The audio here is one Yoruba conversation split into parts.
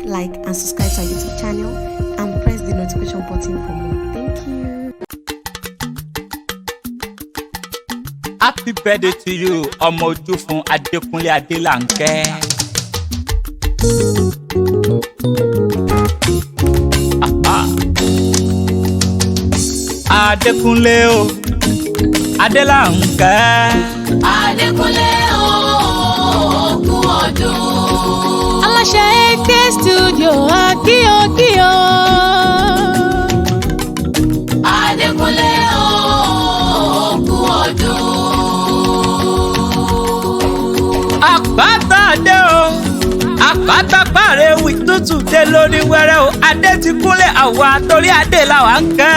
like, and subscribe to our YouTube channel and press the notification button for more. Thank you. Happy birthday to you, ọmọ ojú fún Adékúnlé Adélànkẹ́. Adékúnlé o, Adélànkẹ́. Adékúnlé o, kú ọdún. Aláṣẹ EKE studio, akíyọ. Adékúnlé o, kú ọdún. Àpáta dé o, àpáta pàrẹ wí tútù dé lórí wẹ́rẹ́ o. Adé ti kúnlẹ̀ àwa torí Adé làwa ń kẹ́.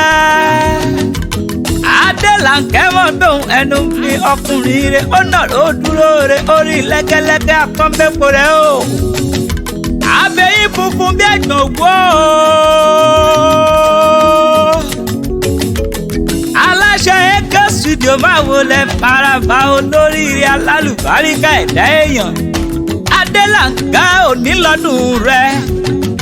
Adélànkẹ́ mọ̀ dùn ẹnu bí ọkùnrin rẹ̀ ó nà ló dúró rẹ̀ orí lẹ́gẹ́lẹ́gẹ́ àpọ́nbẹ́pọ̀ rẹ̀ o. Abẹ́yìn funfun bí ẹ̀gbọ́n ògbó. Aláṣẹ EKE studio máa wọlé paraba olóríire alálùbáríkà ẹ̀dá èèyàn. Adélànkẹ́ òní lọ́dún rẹ̀.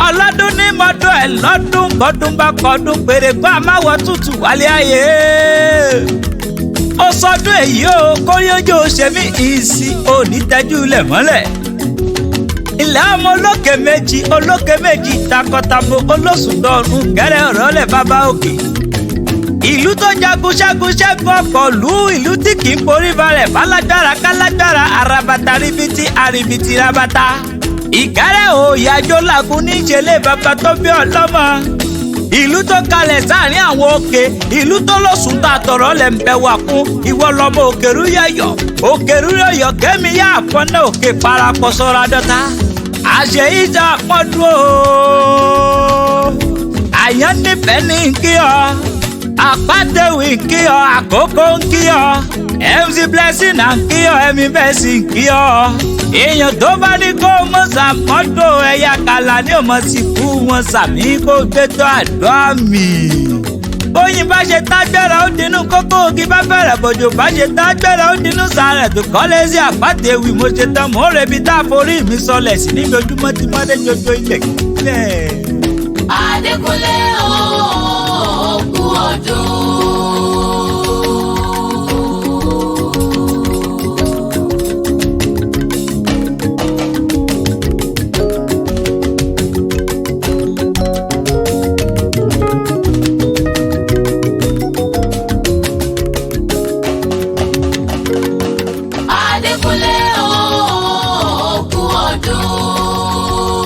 Ọlọ́dún ní mọ́dún ẹ̀ lọ́dún bọ́dún bá kọ́dún péré gbọ́ àmáwọ̀ tútù wálé ayé. Ó sọdún èyí o kórí ojú ṣe mí ìsì òní tẹ́jú lẹ̀ mọ́lẹ̀. Ilẹ̀ ọmọ olókè méjì takọtabo olóṣùdọ̀ọ̀rùn kẹrẹ ọ̀rọ̀ lẹ̀ bàbá òkè. Ìlú tó jagun ṣẹ́gun ọ̀pọ̀ lù ìlú tí kì í borí balẹ̀ bálágbára kálágbára arabata ribiti rabata. Ìkẹ́rẹ òòyàjò làkún ní ìṣẹ̀lẹ̀ bàbá tó bí ọlọ́mọ. Ìlú tó kalẹ̀ sáàrin àwọn òkè ìlú tó lọ́sùn tá àtọ̀rọ̀ lẹ̀ ń bẹ wà kún ìwọ lọ́mọ òkèrú yọ̀yọ̀ kẹ́mi yá àfọ́nà òkè parapọ̀ sọ́ra dọ́ta. Àṣẹ ìjà pọ́dún o àyàn nífẹ̀ẹ́ ní kí ọ àpàtẹ́wì kí ọ àkókò ń kí ọ MC Blessing à ń kí ọ ẹ̀mí bẹ́ẹ̀ sì ń kí ọ. Èèyàn tó bá ní kó mọ̀ sàmọ́dọ̀ ẹ̀yà kàlà ní ọmọ sì kú wọn sàmí kó gbé tó àdó àmì. Bóyin bá ṣe tágbára ó dínú kókó ògì bá bẹ̀rẹ̀ bòjò bá ṣe tágbára ó dínú sàárẹ̀ tó kọ́lé sí àpàtẹ́wì mo ṣe tán mò ń rebi tá a forí mi sọlẹ̀ sí níbi ojúmọ́ tí mọ́dé jojo ilẹ̀ kílẹ̀. Adékúnlé o, kú ọdún. Adékúnlé o, kú ọdún.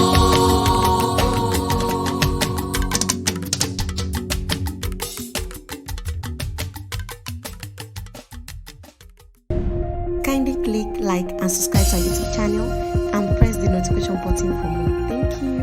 Kindly click like and subscribe to our YouTube channel and press the notification button for more. Thank you.